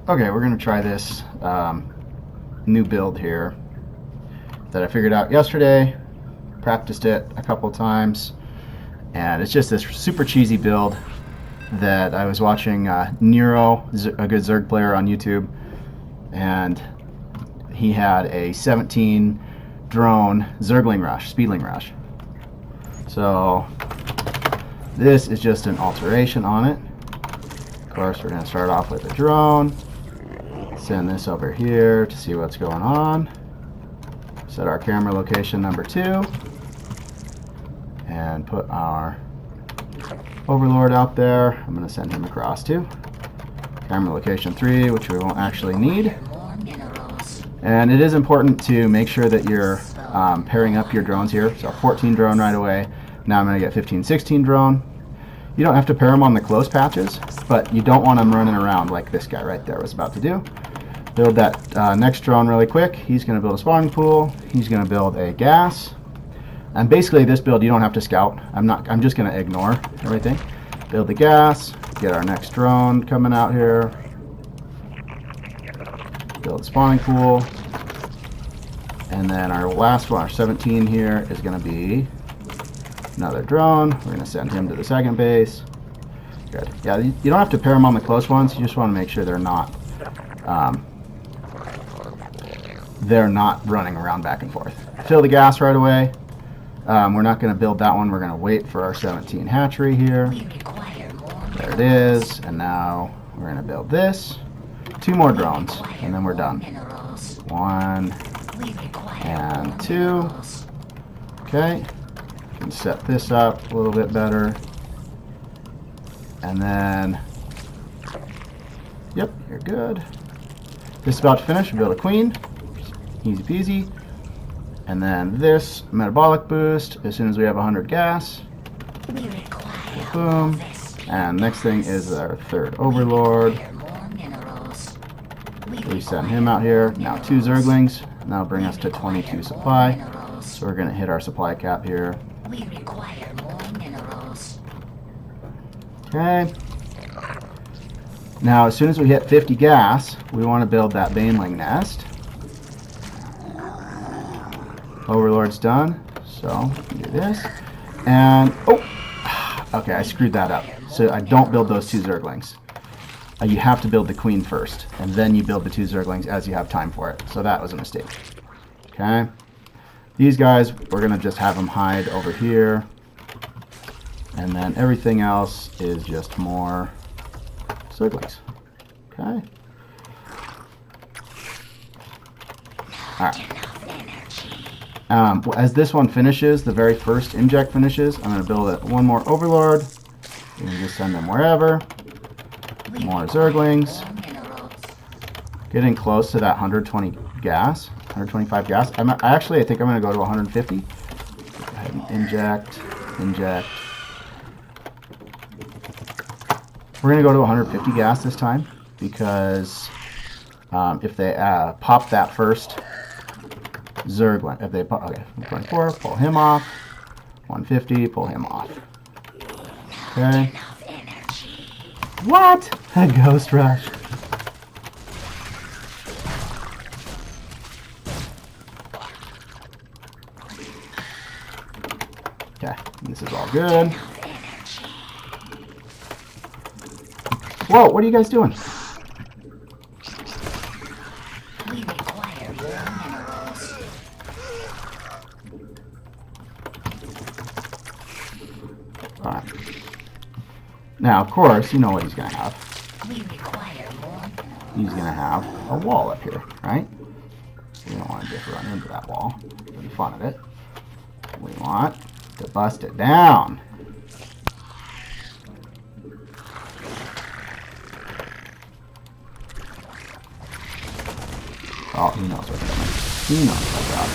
Okay, we're going to try this new build here that I figured out yesterday. Practiced it a couple times, and it's just this super cheesy build that I was watching Nero, a good Zerg player on YouTube, and he had a 17 drone Zergling rush, Speedling rush. So this is just an alteration on it. Of course, we're going to start off with a drone. Send this over here to see what's going on. Set our camera location number 2. And put our Overlord out there. I'm going to send him across too. Camera location 3, which we won't actually need. And it is important to make sure that you're pairing up your drones here. So 14 drone right away. Now I'm going to get 15, 16 drone. You don't have to pair them on the close patches, but you don't want them running around like this guy right there was about to do. Build that next drone really quick. He's going to build a spawning pool. He's going to build a gas. And basically this build you don't have to scout. I'm just going to ignore everything. Build the gas. Get our next drone coming out here. Build a spawning pool. And then our last one, our 17 here, is going to be another drone. We're going to send him to the second base. Good. Yeah, you don't have to pair them on the close ones. You just want to make sure they're not running around back and forth. Fill the gas right away. We're not going to build that one. We're going to wait for our 17 hatchery here. There it is. And now we're going to build this. 2 more drones, and then we're done. 1 and 2. Okay. Can set this up a little bit better. And then, yep, you're good. This is about to finish. Build a queen. Easy peasy. And then this metabolic boost as soon as we have 100 gas. Boom. And next thing is our 3rd overlord. We send him out here. Now 2 zerglings. That'll bring us to 22 supply. So we're going to hit our supply cap here. Okay. Now as soon as we hit 50 gas, we want to build that Baneling nest. Overlord's done, so do this. And, oh, okay, I screwed that up. So I don't build those 2 zerglings. You have to build the queen first, and then you build the 2 zerglings as you have time for it. So that was a mistake. Okay. These guys, we're going to just have them hide over here. And then everything else is just more zerglings. Okay. All right. As this one finishes, the very first inject finishes, I'm going to build one more overlord. You can just send them wherever. More zerglings. Getting close to that 120 gas, 125 gas. I think I'm going to go to 150. Go ahead and inject. We're going to go to 150 gas this time because if they pop that first Zerg, if they pop, okay, 124, pull him off. 150, pull him off. Okay. What? A ghost rush. Okay, this is all good. Whoa, what are you guys doing? Alright. Now, of course, you know what he's going to have. He's going to have a wall up here, right? We don't want to just run into that wall for the fun of it. We want to bust it down. Oh, he knows what's coming. He knows what's up.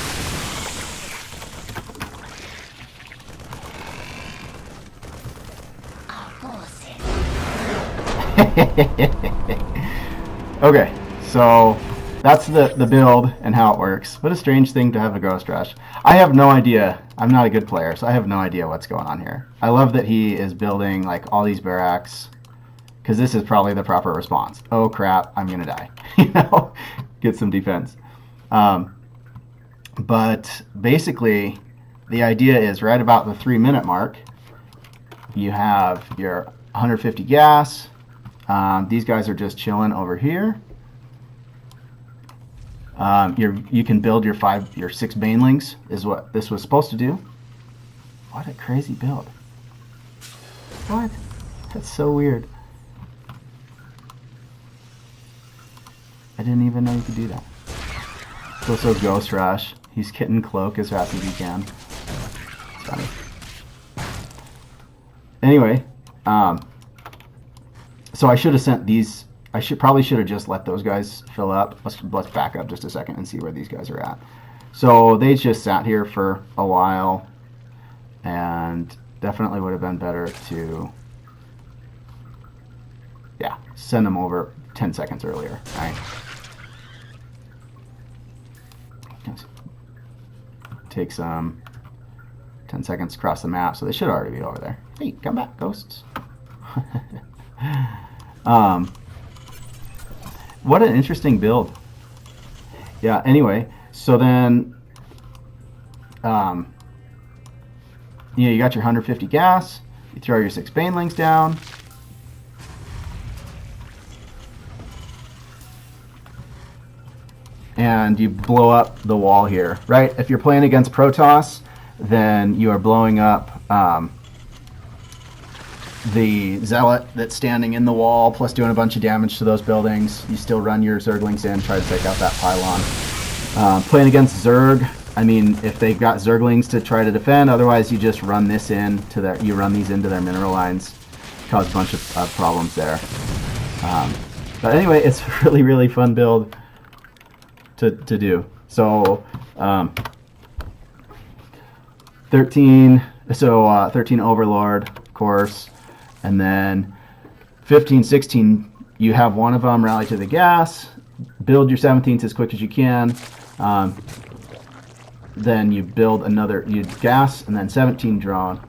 Okay, so that's the build and how it works. What a strange thing to have a ghost rush. I have no idea. I'm not a good player, so I have no idea what's going on here. I love that he is building like all these barracks, because this is probably the proper response. Oh crap, I'm gonna die. You know, get some defense. But basically, the idea is right about the 3-minute mark, you have your 150 gas. These guys are just chilling over here. You can build your 6 banelings, is what this was supposed to do. What a crazy build. What? That's so weird. I didn't even know you could do that. So Ghost Rush. He's getting Cloak as fast as he can. It's funny. Anyway, so I should have sent these. I probably should have just let those guys fill up. Let's back up just a second and see where these guys are at. So they just sat here for a while, and definitely would have been better to, yeah, send them over 10 seconds earlier. Right? Take some 10 seconds across the map, so they should already be over there. Hey, come back, ghosts. What an interesting build. Yeah, anyway, so then you got your 150 gas, you throw your 6 banelings down. And you blow up the wall here, right? If you're playing against Protoss, then you are blowing up the Zealot that's standing in the wall, plus doing a bunch of damage to those buildings. You still run your Zerglings in, try to take out that pylon. Playing against Zerg, I mean, if they've got Zerglings to try to defend, otherwise you just run this in to their, you run these into their mineral lines, cause a bunch of problems there. But anyway, it's a really, really fun build to do. So 13 Overlord, of course, and then 15, 16, you have one of them rally to the gas, build your 17th as quick as you can, then you build another, you gas, and then 17 drone,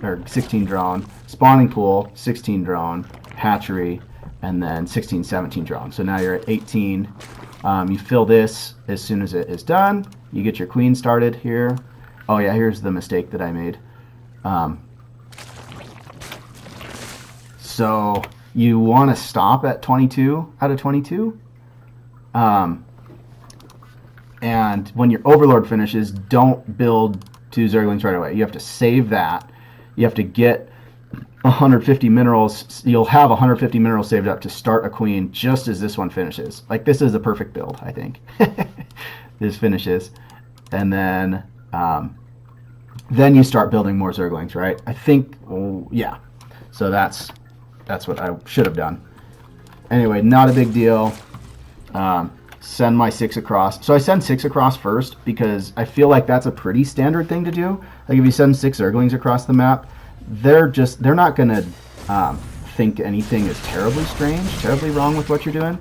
or 16 drone, spawning pool, 16 drone, hatchery, and then 16, 17 drone. So now you're at 18. You fill this as soon as it is done. You get your queen started here. Oh yeah, here's the mistake that I made. So you want to stop at 22 out of 22. And when your Overlord finishes, don't build 2 Zerglings right away. You have to save that. You have to get 150 minerals. You'll have 150 minerals saved up to start a queen just as this one finishes. Like, this is a perfect build, I think. This finishes, and then you start building more Zerglings, right? I think, yeah. So that's what I should have done. Anyway, not a big deal. Send my 6 across. So I send 6 across first because I feel like that's a pretty standard thing to do. Like, if you send 6 Zerglings across the map, they're not going to think anything is terribly strange, terribly wrong with what you're doing.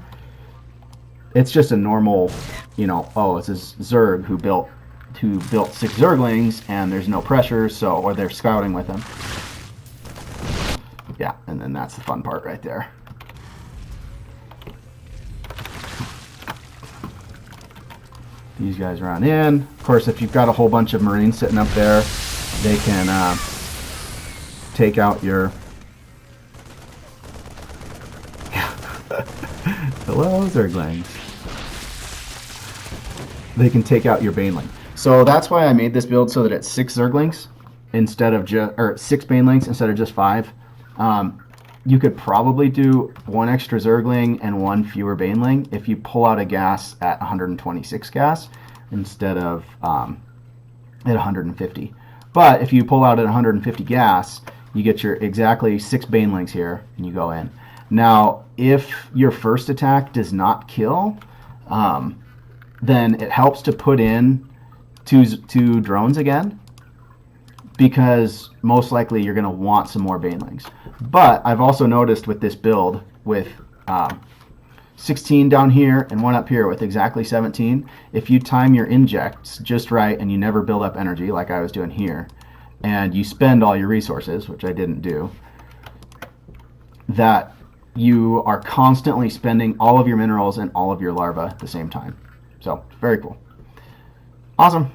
It's just a normal, you know, oh, it's this Zerg who built 6 Zerglings and there's no pressure, so, or they're scouting with them. Yeah, and then that's the fun part right there. These guys run in. Of course, if you've got a whole bunch of Marines sitting up there, they can take out your... Hello, Zerglings. They can take out your Baneling. So that's why I made this build so that it's 6 Zerglings instead of just, or 6 Banelings instead of just 5. You could probably do 1 extra Zergling and 1 fewer Baneling if you pull out a gas at 126 gas instead of at 150. But if you pull out at 150 gas, you get your exactly 6 Banelings here, and you go in. Now, if your first attack does not kill, then it helps to put in two drones again, because most likely you're going to want some more Banelings. But I've also noticed with this build, with 16 down here and 1 up here with exactly 17, if you time your injects just right and you never build up energy like I was doing here, and you spend all your resources, which I didn't do, that you are constantly spending all of your minerals and all of your larvae at the same time. So very cool. Awesome.